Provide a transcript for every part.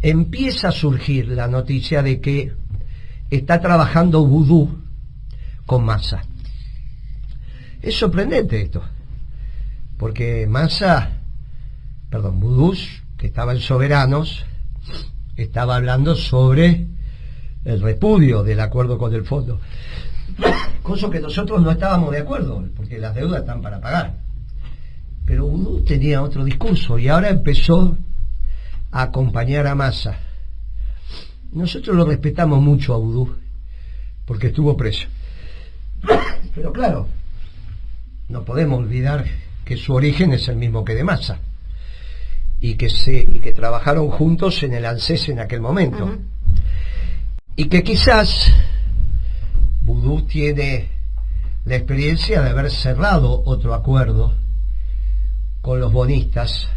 empieza a surgir la noticia de que está trabajando Vudú con Massa. Es sorprendente esto, porque Vudú, que estaba en Soberanos, estaba hablando sobre el repudio del acuerdo con el fondo, cosa que nosotros no estábamos de acuerdo, porque las deudas están para pagar. Pero Vudú tenía otro discurso y ahora empezó a acompañar a Massa. Nosotros lo respetamos mucho a Vudú, porque estuvo preso. Pero claro, no podemos olvidar que su origen es el mismo que de Massa, y que trabajaron juntos en el ANSES en aquel momento. Y que quizás Vudú tiene la experiencia de haber cerrado otro acuerdo con los bonistas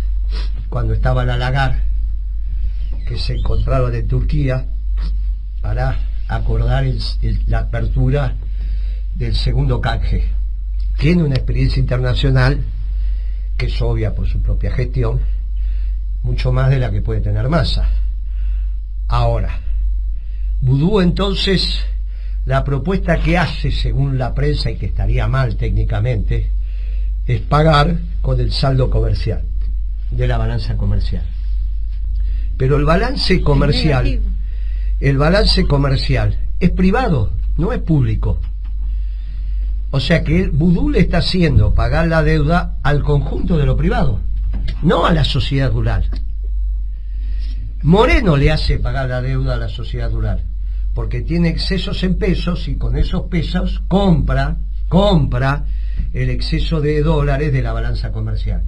cuando estaba la Lagarde, que se encontraban en Turquía para acordar la apertura del segundo canje. Tiene una experiencia internacional que es obvia por su propia gestión, mucho más de la que puede tener Massa. Ahora, Vudú entonces, la propuesta que hace según la prensa, y que estaría mal técnicamente, es pagar con el saldo comercial de la balanza comercial. Pero el balance comercial es privado, no es público. O sea que Vudú le está haciendo pagar la deuda al conjunto de lo privado, no a la sociedad rural. Moreno le hace pagar la deuda a la sociedad rural, porque tiene excesos en pesos y con esos pesos compra el exceso de dólares de la balanza comercial.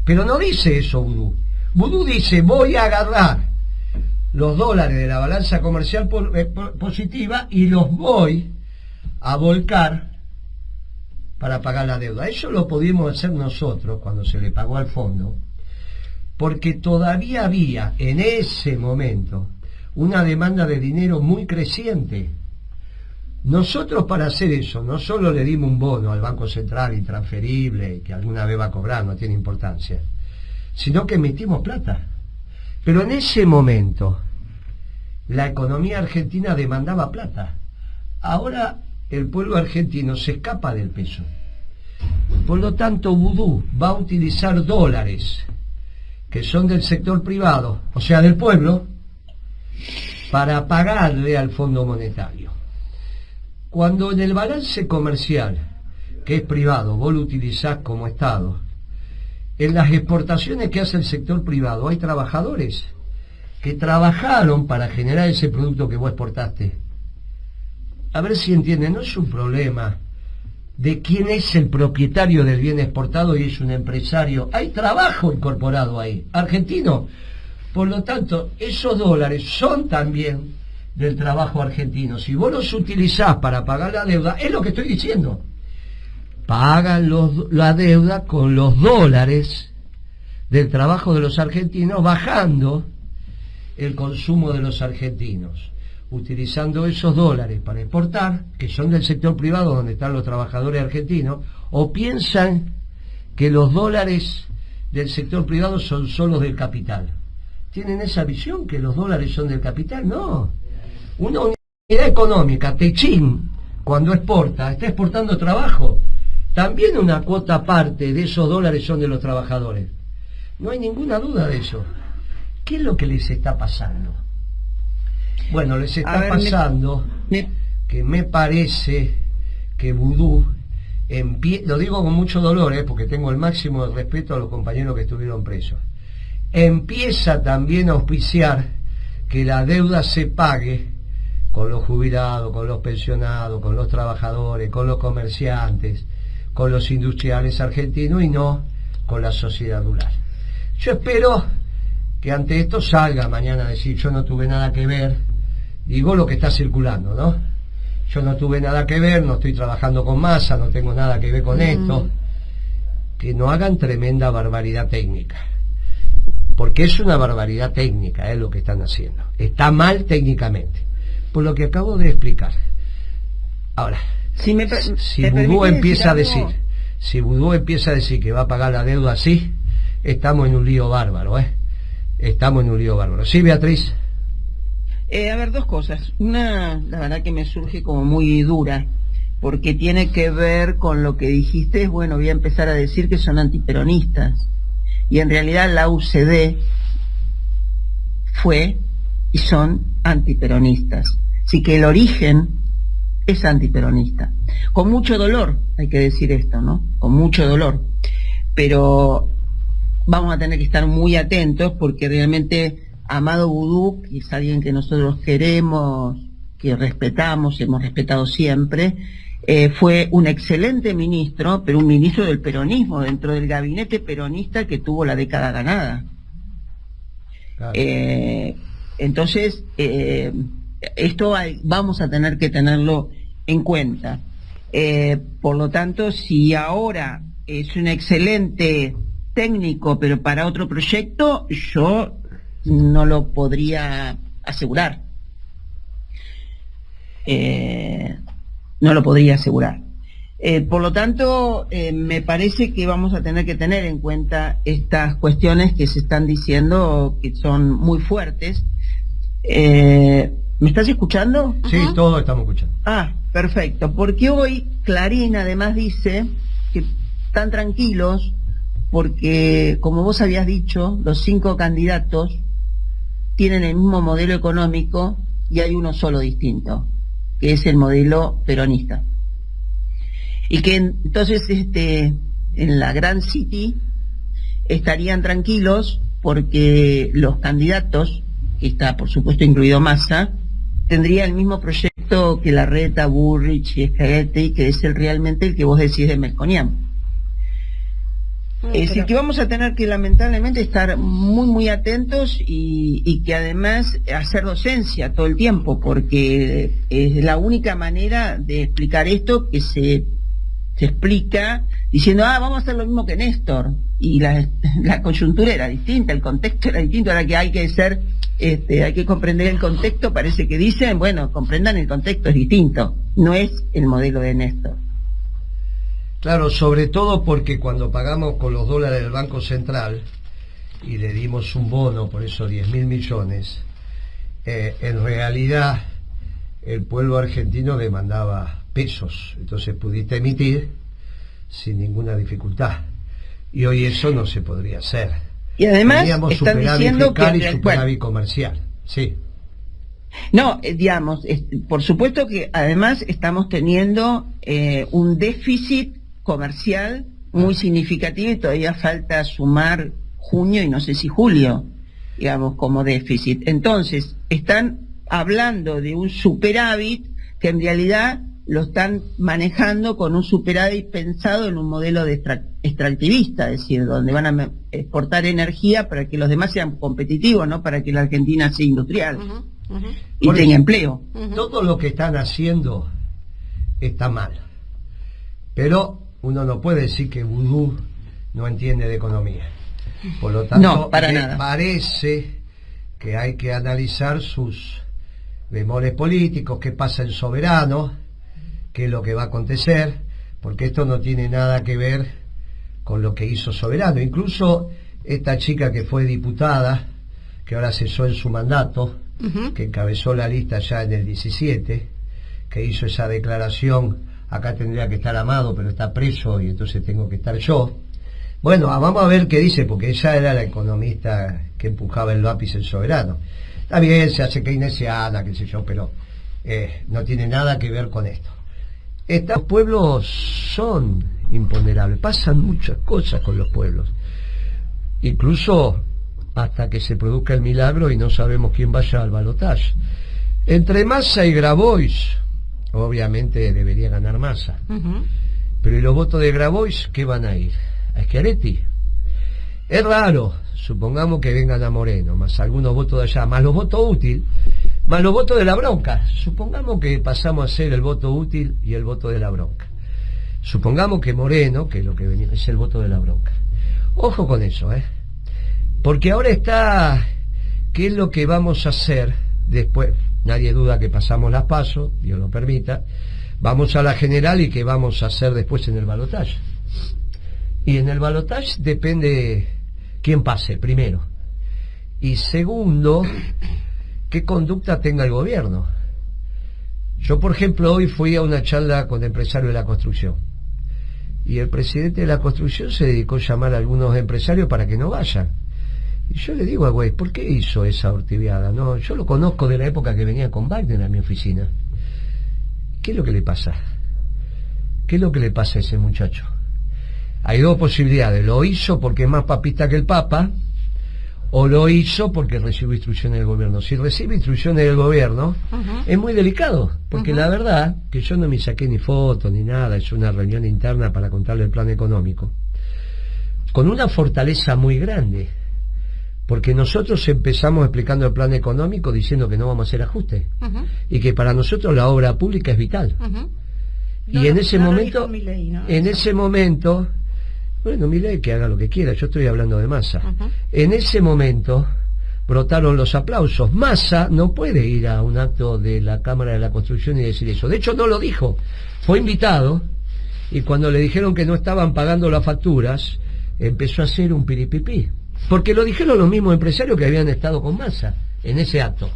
Pero no dice eso Vudú. Vudú dice: voy a agarrar los dólares de la balanza comercial positiva y los voy a volcar para pagar la deuda. Eso lo pudimos hacer nosotros cuando se le pagó al fondo, porque todavía había en ese momento una demanda de dinero muy creciente. Nosotros, para hacer eso, no solo le dimos un bono al Banco Central intransferible, que alguna vez va a cobrar, no tiene importancia, sino que emitimos plata. Pero en ese momento la economía argentina demandaba plata. Ahora el pueblo argentino se escapa del peso. Por lo tanto, Vudú va a utilizar dólares que son del sector privado, o sea, del pueblo, para pagarle al Fondo Monetario. Cuando en el balance comercial, que es privado, vos lo utilizás como Estado, en las exportaciones que hace el sector privado hay trabajadores que trabajaron para generar ese producto que vos exportaste. A ver si entienden, no es un problema de quién es el propietario del bien exportado y es un empresario. Hay trabajo incorporado ahí, argentino. Por lo tanto, esos dólares son también del trabajo argentino. Si vos los utilizás para pagar la deuda, es lo que estoy diciendo. Pagan la deuda con los dólares del trabajo de los argentinos, bajando el consumo de los argentinos, utilizando esos dólares para exportar, que son del sector privado donde están los trabajadores argentinos, o piensan que los dólares del sector privado son solo del capital. ¿Tienen esa visión que los dólares son del capital? No. Una unidad económica, Techín, cuando exporta, está exportando trabajo. También una cuota aparte de esos dólares son de los trabajadores. No hay ninguna duda de eso. ¿Qué es lo que les está pasando? Bueno, les está pasando que me parece que Vudú, lo digo con mucho dolor, porque tengo el máximo de respeto a los compañeros que estuvieron presos, empieza también a auspiciar que la deuda se pague con los jubilados, con los pensionados, con los trabajadores, con los comerciantes, con los industriales argentinos y no con la sociedad rural. Yo espero que ante esto salga mañana a decir: yo no tuve nada que ver. Digo lo que está circulando, ¿no? Yo no tuve nada que ver, no estoy trabajando con Massa, no tengo nada que ver con esto. Que no hagan tremenda barbaridad técnica, porque es una barbaridad técnica, es lo que están haciendo. Está mal técnicamente, por lo que acabo de explicar. Ahora, si Vudú empieza a decir, que va a pagar la deuda así, estamos en un lío bárbaro, Estamos en un lío bárbaro. ¿Sí, Beatriz? A ver, dos cosas. Una, la verdad que me surge como muy dura, porque tiene que ver con lo que dijiste. Bueno, voy a empezar a decir que son antiperonistas. Y en realidad la UCD fue y son antiperonistas. Así que el origen es antiperonista. Con mucho dolor, hay que decir esto, ¿no? Con mucho dolor. Pero vamos a tener que estar muy atentos porque realmente Amado Boudou, que es alguien que nosotros queremos, que respetamos, hemos respetado siempre, fue un excelente ministro, pero un ministro del peronismo, dentro del gabinete peronista que tuvo la década ganada. Claro. Entonces, esto vamos a tener que tenerlo en cuenta. Por lo tanto, si ahora es un excelente técnico, pero para otro proyecto, yo no lo podría asegurar. No lo podría asegurar. Por lo tanto, me parece que vamos a tener que tener en cuenta estas cuestiones que se están diciendo, que son muy fuertes. ¿Me estás escuchando? Sí, todos estamos escuchando. Ah, perfecto. Porque hoy Clarín además dice que están tranquilos porque, como vos habías dicho, los 5 candidatos tienen el mismo modelo económico y hay uno solo distinto, que es el modelo peronista. Y que entonces en la Grand City estarían tranquilos porque los candidatos, que está por supuesto incluido Massa, tendría el mismo proyecto que Larreta, Bullrich y Schiaretti, que es realmente el que vos decís de Melconian. Es decir, que vamos a tener que lamentablemente estar muy atentos y que además hacer docencia todo el tiempo, porque es la única manera de explicar esto que se explica diciendo, vamos a hacer lo mismo que Néstor, y la coyuntura era distinta, el contexto era distinto. Ahora que hay que ser, hay que comprender el contexto, parece que dicen, bueno, comprendan el contexto, es distinto, no es el modelo de Néstor. Claro, sobre todo porque cuando pagamos con los dólares del Banco Central y le dimos un bono por esos 10.000 millones, en realidad el pueblo argentino demandaba pesos, entonces pudiste emitir sin ninguna dificultad. Y hoy eso no se podría hacer. Y además teníamos están superávit diciendo fiscal que y superávit comercial. Sí. No, digamos, por supuesto que además estamos teniendo un déficit comercial muy significativo y todavía falta sumar junio y no sé si julio, digamos, como déficit. Entonces, están hablando de un superávit que en realidad lo están manejando con un superávit pensado en un modelo de extractivista, es decir, donde van a exportar energía para que los demás sean competitivos, no para que la Argentina sea industrial y tenga empleo. Todo lo que están haciendo está mal, pero uno no puede decir que Boudou no entiende de economía. Por lo tanto, no, para nada. Parece que hay que analizar sus bemoles políticos, qué pasa en Soberano, qué es lo que va a acontecer, porque esto no tiene nada que ver con lo que hizo Soberano. Incluso esta chica que fue diputada, que ahora cesó en su mandato, que encabezó la lista ya en el 17, que hizo esa declaración, acá tendría que estar Amado, pero está preso y entonces tengo que estar yo. Bueno, vamos a ver qué dice, porque ella era la economista que empujaba el lápiz en Soberano. Está bien, se hace keynesiana, qué sé yo, pero no tiene nada que ver con esto. Estos pueblos son imponderables, pasan muchas cosas con los pueblos, incluso hasta que se produzca el milagro y no sabemos quién vaya al balotaje. Entre Massa y Grabois, obviamente debería ganar Massa, pero ¿y los votos de Grabois qué van a ir? ¿A Schiaretti? Es raro, supongamos que vengan a Moreno, más algunos votos de allá, más los votos útiles, más los votos de la bronca. Supongamos que pasamos a ser el voto útil y el voto de la bronca. Supongamos que Moreno, que es lo que venía, es el voto de la bronca. Ojo con eso, porque ahora está, ¿qué es lo que vamos a hacer después? Nadie duda que pasamos las PASO, Dios lo permita, vamos a la general y qué vamos a hacer después en el balotaje. Y en el balotaje depende quién pase primero. Y segundo, qué conducta tenga el gobierno. Yo, por ejemplo, hoy fui a una charla con empresarios de la construcción y el presidente de la construcción se dedicó a llamar a algunos empresarios para que no vayan. Y yo le digo a güey, ¿por qué hizo esa hortiviada? No, yo lo conozco de la época que venía con Wagner a mi oficina. ¿Qué es lo que le pasa? ¿Qué es lo que le pasa a ese muchacho? Hay dos posibilidades: lo hizo porque es más papista que el Papa, o lo hizo porque recibe instrucciones del gobierno. Si recibe instrucciones del gobierno, es muy delicado, porque la verdad que yo no me saqué ni foto ni nada, es una reunión interna para contarle el plan económico, con una fortaleza muy grande, porque nosotros empezamos explicando el plan económico diciendo que no vamos a hacer ajustes, y que para nosotros la obra pública es vital. Y en ese momento, ese momento, bueno, Milei que haga lo que quiera, yo estoy hablando de Massa. En ese momento brotaron los aplausos. Massa no puede ir a un acto de la Cámara de la Construcción y decir eso. De hecho, no lo dijo. Fue invitado y cuando le dijeron que no estaban pagando las facturas, empezó a hacer un piripipí. Porque lo dijeron los mismos empresarios que habían estado con Massa en ese acto.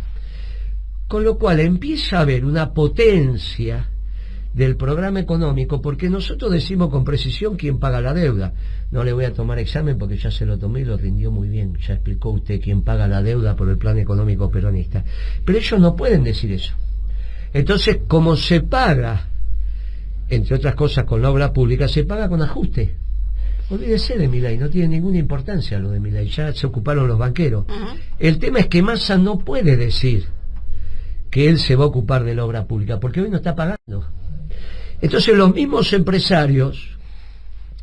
Con lo cual empieza a haber una potencia del programa económico, porque nosotros decimos con precisión quién paga la deuda. No le voy a tomar examen porque ya se lo tomé y lo rindió muy bien. Ya explicó usted quién paga la deuda por el plan económico peronista. Pero ellos no pueden decir eso. Entonces, como se paga, entre otras cosas con la obra pública, se paga con ajuste. Olvídese de Milei, no tiene ninguna importancia lo de Milei, ya se ocuparon los banqueros. El tema es que Massa no puede decir que él se va a ocupar de la obra pública, porque hoy no está pagando. Entonces los mismos empresarios,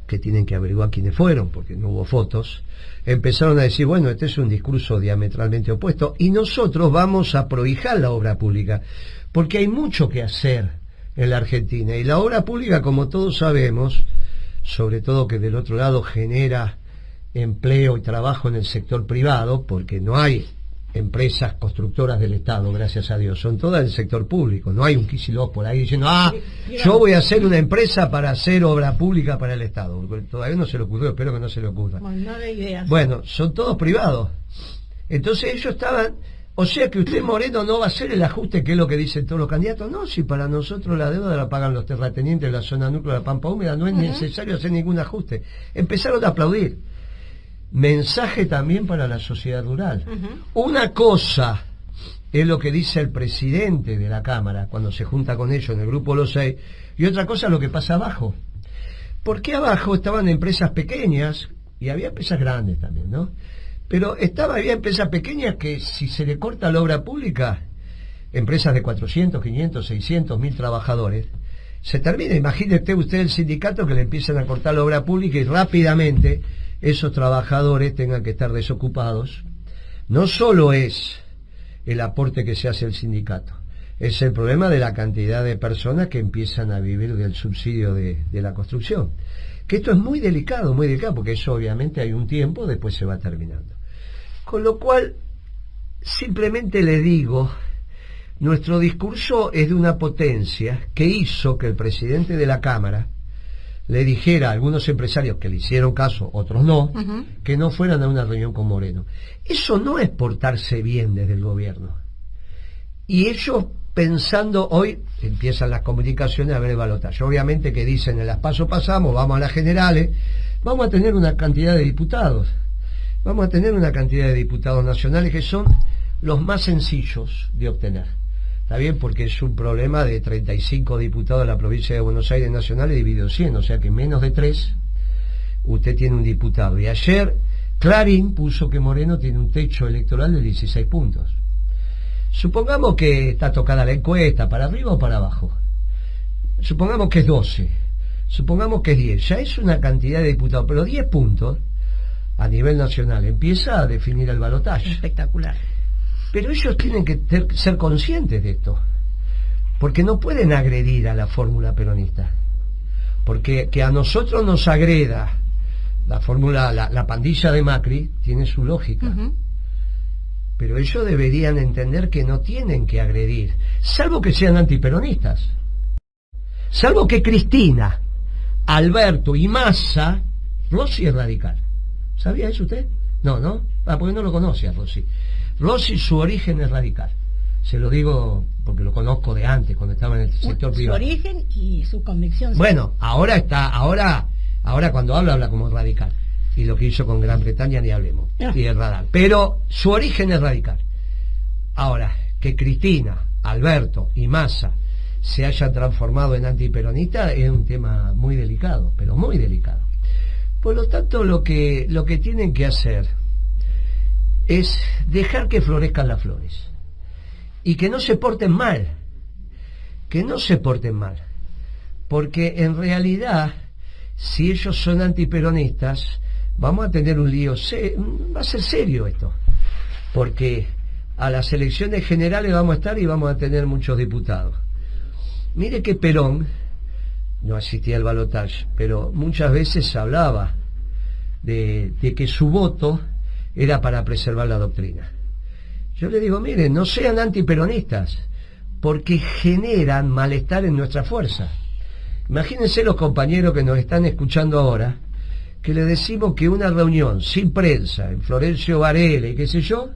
que tienen que averiguar quiénes fueron, porque no hubo fotos, empezaron a decir, bueno, este es un discurso diametralmente opuesto, y nosotros vamos a prohijar la obra pública, porque hay mucho que hacer en la Argentina, y la obra pública, como todos sabemos, sobre todo que del otro lado genera empleo y trabajo en el sector privado, porque no hay empresas constructoras del Estado, gracias a Dios, son todas del sector público. No hay un Kicillof por ahí diciendo, yo voy a hacer una empresa para hacer obra pública para el Estado. Todavía no se le ocurrió, espero que no se le ocurra. Bueno, son todos privados. Entonces ellos estaban, o sea que usted, Moreno, no va a hacer el ajuste, que es lo que dicen todos los candidatos. No, si para nosotros la deuda la pagan los terratenientes de la zona núcleo de la Pampa Húmeda, no es necesario hacer ningún ajuste. Empezaron a aplaudir. Mensaje también para la sociedad rural. Una cosa es lo que dice el presidente de la Cámara cuando se junta con ellos en el grupo Los Seis, y otra cosa es lo que pasa abajo. Porque abajo estaban empresas pequeñas, y había empresas grandes también, ¿no? Pero había empresas pequeñas que si se le corta la obra pública, empresas de 400, 500, 600, 1000 trabajadores, se termina. Imagínese usted el sindicato que le empiezan a cortar la obra pública y rápidamente esos trabajadores tengan que estar desocupados. No solo es el aporte que se hace al sindicato, es el problema de la cantidad de personas que empiezan a vivir del subsidio de la construcción. Que esto es muy delicado, porque eso obviamente hay un tiempo, después se va terminando. Con lo cual, simplemente le digo, nuestro discurso es de una potencia que hizo que el presidente de la Cámara le dijera a algunos empresarios que le hicieron caso, otros no, que no fueran a una reunión con Moreno. Eso no es portarse bien desde el gobierno. Y ellos pensando, hoy empiezan las comunicaciones a ver el balotaje. Obviamente que dicen, en las PASO pasamos, vamos a las generales, vamos a tener una cantidad de diputados. Vamos a tener una cantidad de diputados nacionales que son los más sencillos de obtener. Está bien, porque es un problema de 35 diputados de la provincia de Buenos Aires nacionales dividido 100, o sea que menos de 3 usted tiene un diputado. Y ayer Clarín puso que Moreno tiene un techo electoral de 16 puntos. Supongamos que está tocada la encuesta, ¿para arriba o para abajo? Supongamos que es 12, supongamos que es 10, ya es una cantidad de diputados, pero 10 puntos a nivel nacional empieza a definir el balotaje. Espectacular. Pero ellos tienen que ser conscientes de esto, porque no pueden agredir a la fórmula peronista, porque que a nosotros nos agreda la fórmula, la pandilla de Macri, tiene su lógica. Pero ellos deberían entender que no tienen que agredir, salvo que sean antiperonistas, salvo que Cristina, Alberto y Massa, Rossi es radical. ¿Sabía eso usted? No, ¿no? Porque no lo conoce a Rossi. Rossi, su origen es radical. Se lo digo porque lo conozco de antes, cuando estaba en el sector privado. Su origen y su convicción. Bueno, ahora cuando habla como radical. Y lo que hizo con Gran Bretaña ni hablemos. Y el radar. Pero su origen es radical. Ahora, que Cristina, Alberto y Massa se hayan transformado en antiperonistas es un tema muy delicado, pero muy delicado. Por lo tanto, lo que tienen que hacer es dejar que florezcan las flores y que no se porten mal, porque en realidad, si ellos son antiperonistas, vamos a tener un lío, va a ser serio esto, porque a las elecciones generales vamos a estar y vamos a tener muchos diputados. Mire que Perón, no asistía al balotaje, pero muchas veces se hablaba de que su voto era para preservar la doctrina. Yo le digo, miren, no sean antiperonistas, porque generan malestar en nuestra fuerza. Imagínense los compañeros que nos están escuchando ahora, que le decimos que una reunión sin prensa, en Florencio Varela y qué sé yo,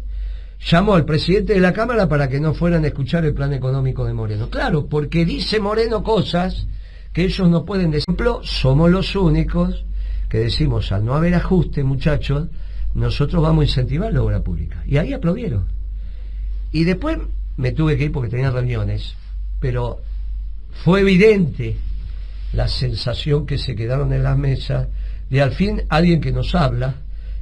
llamó al presidente de la Cámara para que no fueran a escuchar el plan económico de Moreno. Claro, porque dice Moreno cosas que ellos no pueden decir. Por ejemplo, somos los únicos que decimos, al no haber ajuste, muchachos, nosotros vamos a incentivar la obra pública. Y ahí aplaudieron. Y después me tuve que ir porque tenía reuniones, pero fue evidente la sensación que se quedaron en las mesas de al fin alguien que nos habla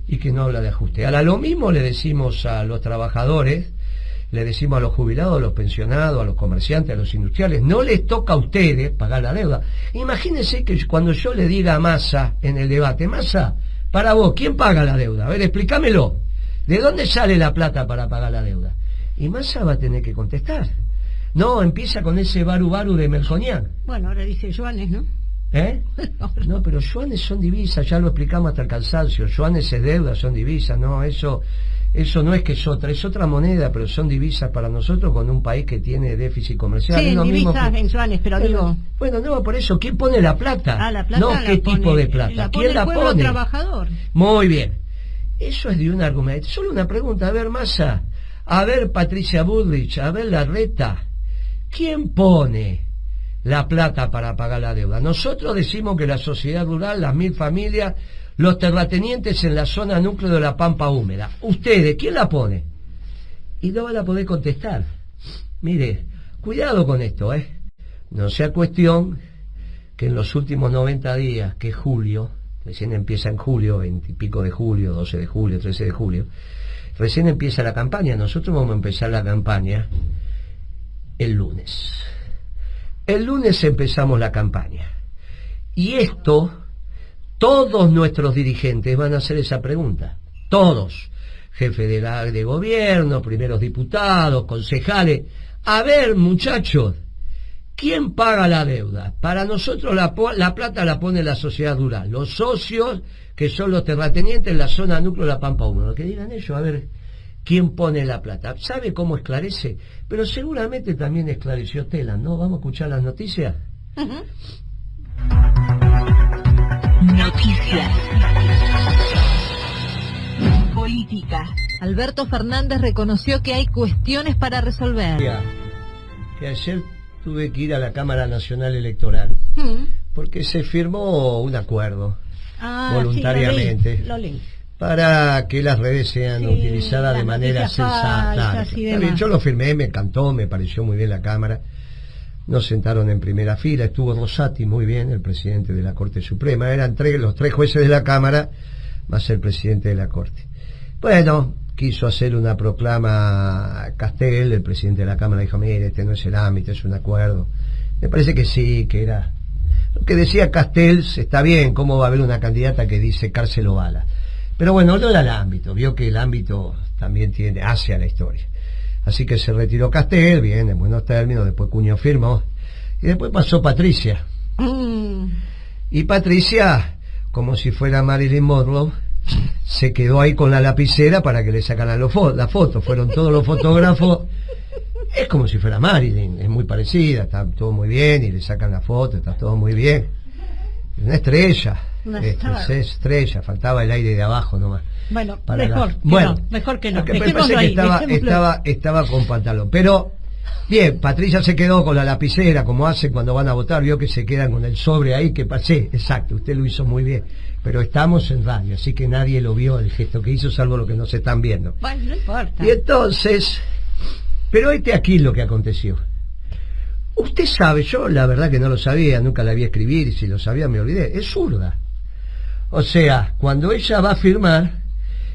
y que no habla de ajuste. Ahora lo mismo le decimos a los trabajadores, le decimos a los jubilados, a los pensionados, a los comerciantes, a los industriales, no les toca a ustedes pagar la deuda. Imagínense que cuando yo le diga a Massa en el debate, Massa, para vos, ¿quién paga la deuda? A ver, explícamelo. ¿De dónde sale la plata para pagar la deuda? Y Massa va a tener que contestar. No, empieza con ese baru de Melconian. Bueno, ahora dice Joanes, ¿no? ¿Eh? No, pero yuanes son divisas, ya lo explicamos hasta el cansancio. Yuanes es deuda, son divisas, no, eso no es que es otra moneda, pero son divisas para nosotros con un país que tiene déficit comercial. Sí, en divisas, en yuanes, pero digo... Bueno, no, por eso, ¿quién pone la plata? La plata no, ¿qué tipo de plata? ¿Quién la pone? El trabajador. Muy bien. Eso es de un argumento. Solo una pregunta, a ver, Massa, a ver, Patricia Bullrich, a ver, Larreta, ¿quién pone la plata para pagar la deuda? Nosotros decimos que la sociedad rural, las 1000 familias, los terratenientes en la zona núcleo de la Pampa Húmeda. Ustedes, ¿quién la pone? Y no van a poder contestar. Mire, cuidado con esto, No sea cuestión que en los últimos 90 días, que es julio, recién empieza en julio, 20 y pico de julio, 12 de julio, 13 de julio, recién empieza la campaña. Nosotros vamos a empezar la campaña el lunes. El lunes empezamos la campaña. Y esto, todos nuestros dirigentes van a hacer esa pregunta. Todos. Jefe de gobierno, primeros diputados, concejales. A ver, muchachos, ¿quién paga la deuda? Para nosotros la plata la pone la sociedad rural. Los socios, que son los terratenientes en la zona núcleo de la Pampa Húmeda. Que digan ellos, a ver, ¿quién pone la plata? ¿Sabe cómo esclarece? Pero seguramente también esclareció Telan, ¿no? Vamos a escuchar las noticias. Noticias. Política. Alberto Fernández reconoció que hay cuestiones para resolver. Que ayer tuve que ir a la Cámara Nacional Electoral porque se firmó un acuerdo voluntariamente. Sí, lo leí. Para que las redes sean utilizadas de manera sensata. Yo lo firmé, me encantó, me pareció muy bien la Cámara. Nos sentaron en primera fila, estuvo Rosati muy bien, el presidente de la Corte Suprema. Eran los tres jueces de la Cámara, más el presidente de la Corte. Bueno, quiso hacer una proclama Castel, el presidente de la Cámara dijo, mire, este no es el ámbito, es un acuerdo. Me parece que sí, que era... Lo que decía Castel, está bien, ¿cómo va a haber una candidata que dice cárcel o bala? Pero bueno, no era el ámbito, vio que el ámbito también hace a la historia. Así que se retiró Castel, bien, en buenos términos, después Cuño firmó, y después pasó Patricia. Y Patricia, como si fuera Marilyn Monroe, se quedó ahí con la lapicera para que le sacaran la foto. Fueron todos los fotógrafos, es como si fuera Marilyn, es muy parecida, está todo muy bien, y le sacan la foto, está todo muy bien. Una estrella. Estrella, faltaba el aire de abajo nomás. Bueno, mejor que no. Me parece que estaba con pantalón. Pero Bien, Patricia se quedó con la lapicera, como hacen cuando van a votar, vio que se quedan con el sobre ahí, que pasé, exacto, usted lo hizo muy bien. Pero estamos en radio, así que nadie lo vio el gesto que hizo, salvo lo que nos están viendo. Bueno, no importa. Y entonces, pero aquí lo que aconteció. Usted sabe, yo la verdad que no lo sabía, nunca la vi escribir, y si lo sabía me olvidé, es zurda. O sea, cuando ella va a firmar,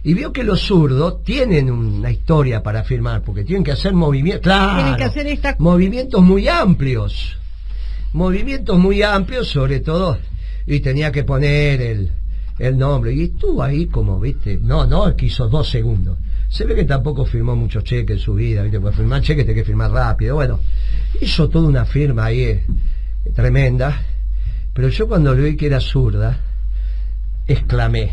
y vio que los zurdos tienen una historia para firmar, porque tienen que hacer movimientos, claro, Tienen que hacer movimientos muy amplios, sobre todo, y tenía que poner el nombre, y estuvo ahí como, viste, no, que hizo 2 segundos. Se ve que tampoco firmó muchos cheques en su vida, viste, para firmar cheques tiene que firmar rápido, bueno, hizo toda una firma ahí tremenda, pero yo cuando le vi que era zurda, exclamé,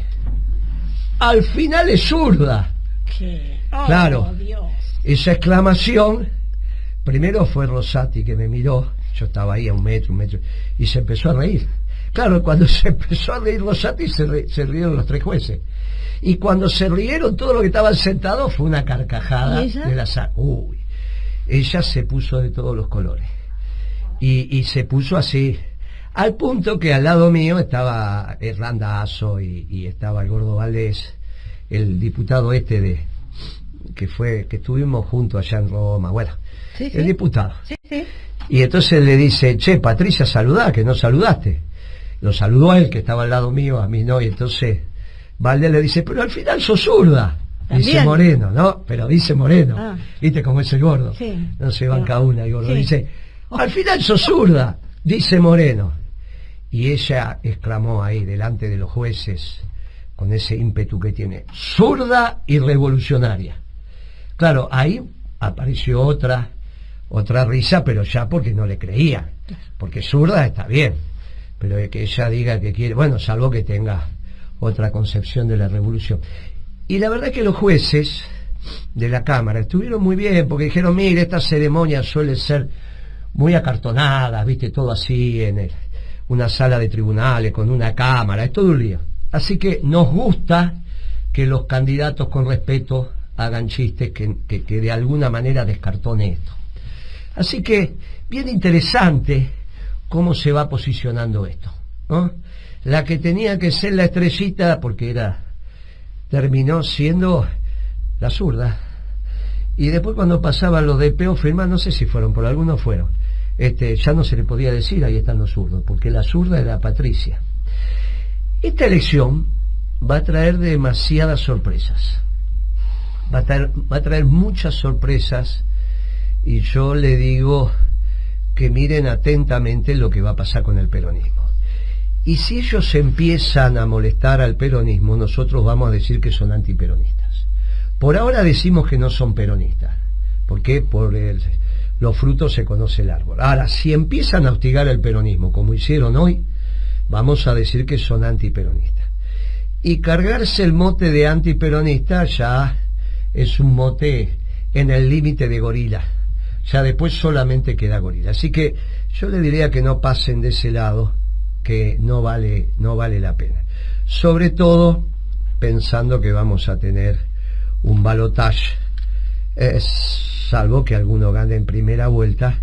al final es zurda. ¿Qué? Oh, Claro, Dios. esa exclamación, primero fue Rosati que me miró, yo estaba ahí a un metro, y se empezó a reír. Claro, cuando se empezó a reír Rosati, se rieron los 3 jueces. Y cuando se rieron todos los que estaban sentados, fue una carcajada ¿Y ella? de la sala. Uy, ella se puso de todos los colores. Y se puso así, al punto que al lado mío estaba Randazo y estaba el Gordo Valdés, el diputado que estuvimos juntos allá en Roma, bueno, Sí, sí. el diputado. Sí. Y entonces le dice, che, Patricia, saludá, que no saludaste. Lo saludó a él, que estaba al lado mío, a mí no, y entonces Valdés le dice, pero al final sos zurda. Dice También. Moreno, ¿no? Pero dice Moreno. Ah. ¿Viste cómo es el gordo? Sí. No se banca una, el gordo. Sí. Dice, al final sos zurda, dice Moreno. Y ella exclamó ahí, delante de los jueces, con ese ímpetu que tiene, zurda y revolucionaria. Claro, ahí apareció otra risa, pero ya porque no le creía. Porque zurda está bien, pero que ella diga que quiere, bueno, salvo que tenga otra concepción de la revolución. Y la verdad es que los jueces de la Cámara estuvieron muy bien, porque dijeron, mire, estas ceremonias suelen ser muy acartonadas, viste, todo así en una sala de tribunales, con una cámara, es todo un lío. Así que nos gusta que los candidatos con respeto hagan chistes que de alguna manera descartone esto. Así que, bien interesante cómo se va posicionando esto, ¿no? La que tenía que ser la estrellita, porque terminó siendo la zurda. Y después cuando pasaban los de Peo firmar, no sé si fueron, por algunos fueron. Ya no se le podía decir, ahí están los zurdos, porque la zurda era Patricia. Esta elección va a traer demasiadas sorpresas. Va a traer muchas sorpresas, y yo le digo que miren atentamente lo que va a pasar con el peronismo. Y si ellos empiezan a molestar al peronismo, nosotros vamos a decir que son antiperonistas. Por ahora decimos que no son peronistas, porque por los frutos se conoce el árbol. Ahora, si empiezan a hostigar al peronismo, como hicieron hoy, vamos a decir que son antiperonistas. Y cargarse el mote de antiperonista ya es un mote en el límite de gorila. Ya después solamente queda gorila. Así que yo le diría que no pasen de ese lado, que no vale la pena. Sobre todo pensando que vamos a tener un balotaje, salvo que alguno gane en primera vuelta,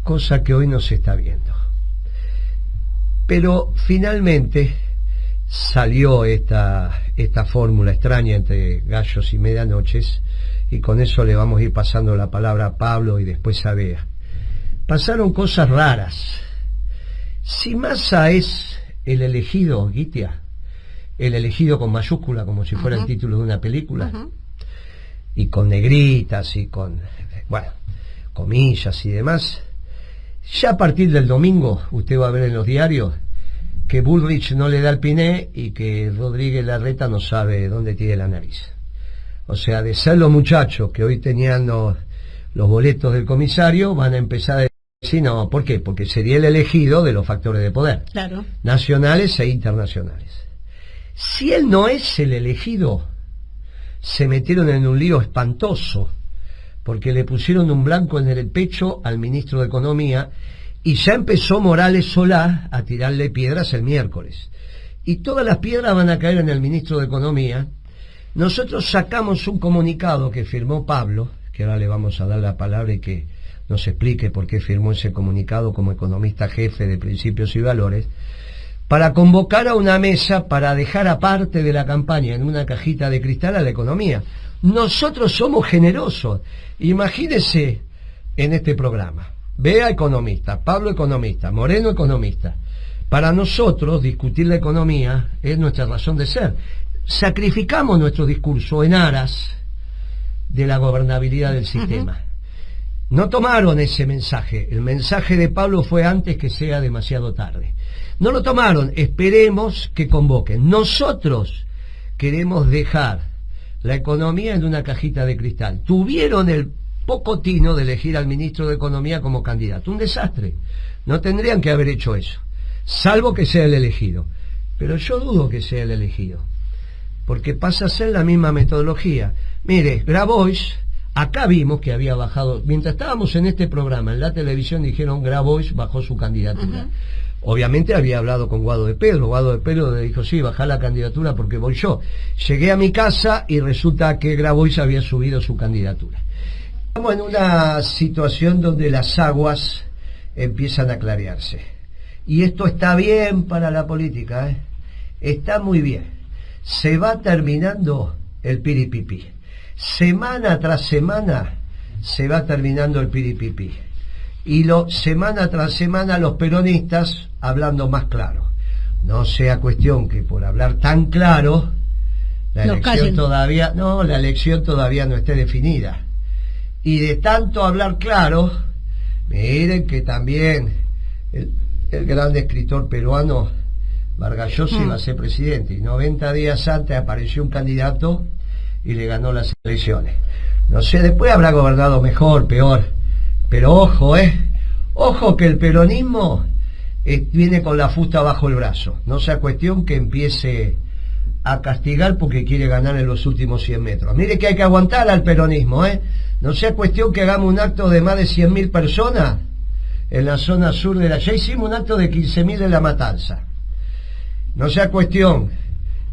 cosa que hoy no se está viendo. Pero finalmente salió esta fórmula extraña entre gallos y medianoches, y con eso le vamos a ir pasando la palabra a Pablo y después a Bea. Pasaron cosas raras. Si Massa es el elegido, Guitia, el elegido con mayúscula, como si fuera el título de una película, y con negritas y con, bueno, comillas y demás, ya a partir del domingo usted va a ver en los diarios que Bullrich no le da el piné y que Rodríguez Larreta no sabe dónde tiene la nariz. O sea, de ser los muchachos que hoy tenían los boletos del comisario, van a empezar a decir, no, ¿por qué? Porque sería el elegido de los factores de poder, Claro. nacionales e internacionales. Si él no es el elegido, se metieron en un lío espantoso, porque le pusieron un blanco en el pecho al ministro de Economía, y ya empezó Morales Solá a tirarle piedras el miércoles. Y todas las piedras van a caer en el ministro de Economía. Nosotros sacamos un comunicado que firmó Pablo, que ahora le vamos a dar la palabra y que nos explique por qué firmó ese comunicado como economista jefe de Principios y Valores, para convocar a una mesa para dejar aparte de la campaña en una cajita de cristal a la economía. Nosotros somos generosos. Imagínese en este programa, Bea economista, Pablo economista, Moreno economista. Para nosotros discutir la economía es nuestra razón de ser. Sacrificamos nuestro discurso en aras de la gobernabilidad del sistema. No tomaron ese mensaje. El mensaje de Pablo fue antes que sea demasiado tarde. No lo tomaron. Esperemos que convoquen. Nosotros queremos dejar la economía en una cajita de cristal. Tuvieron el poco tino de elegir al ministro de Economía como candidato. Un desastre. No tendrían que haber hecho eso, salvo que sea el elegido. Pero yo dudo que sea el elegido, porque pasa a ser la misma metodología. Mire, Grabois, acá vimos que había bajado, mientras estábamos en este programa, en la televisión dijeron Grabois bajó su candidatura. Obviamente había hablado con Guado de Pedro le dijo, sí, bajá la candidatura porque voy yo. Llegué a mi casa y resulta que Grabois había subido su candidatura. Estamos en una situación donde las aguas empiezan a clarearse. Y esto está bien para la política, está muy bien. Se va terminando el piripipí. Semana tras semana se va terminando el piripipí. Y semana tras semana los peronistas hablando más claro. No sea cuestión que por hablar tan claro la elección todavía no esté definida. Y de tanto hablar claro, miren que también el gran escritor peruano Vargas Llosa iba a ser presidente y 90 días antes apareció un candidato y le ganó las elecciones. No sé, después habrá gobernado mejor, peor, pero ojo que el peronismo viene con la fusta bajo el brazo. No sea cuestión que empiece a castigar porque quiere ganar en los últimos 100 metros. Mire que hay que aguantar al peronismo, no sea cuestión que hagamos un acto de más de 100.000 personas en la zona sur de ya hicimos un acto de 15.000 en La Matanza. No sea cuestión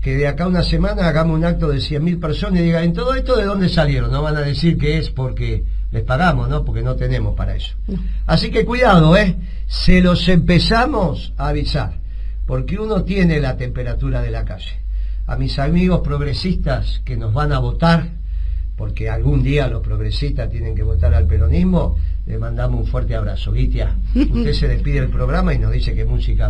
que de acá a una semana hagamos un acto de 100.000 personas y digan, ¿en todo esto de dónde salieron? No van a decir que es porque les pagamos, ¿no? Porque no tenemos para eso. Así que cuidado, se los empezamos a avisar, porque uno tiene la temperatura de la calle. A mis amigos progresistas que nos van a votar, porque algún día los progresistas tienen que votar al peronismo, le mandamos un fuerte abrazo. Guitia, usted se despide del programa y nos dice que música...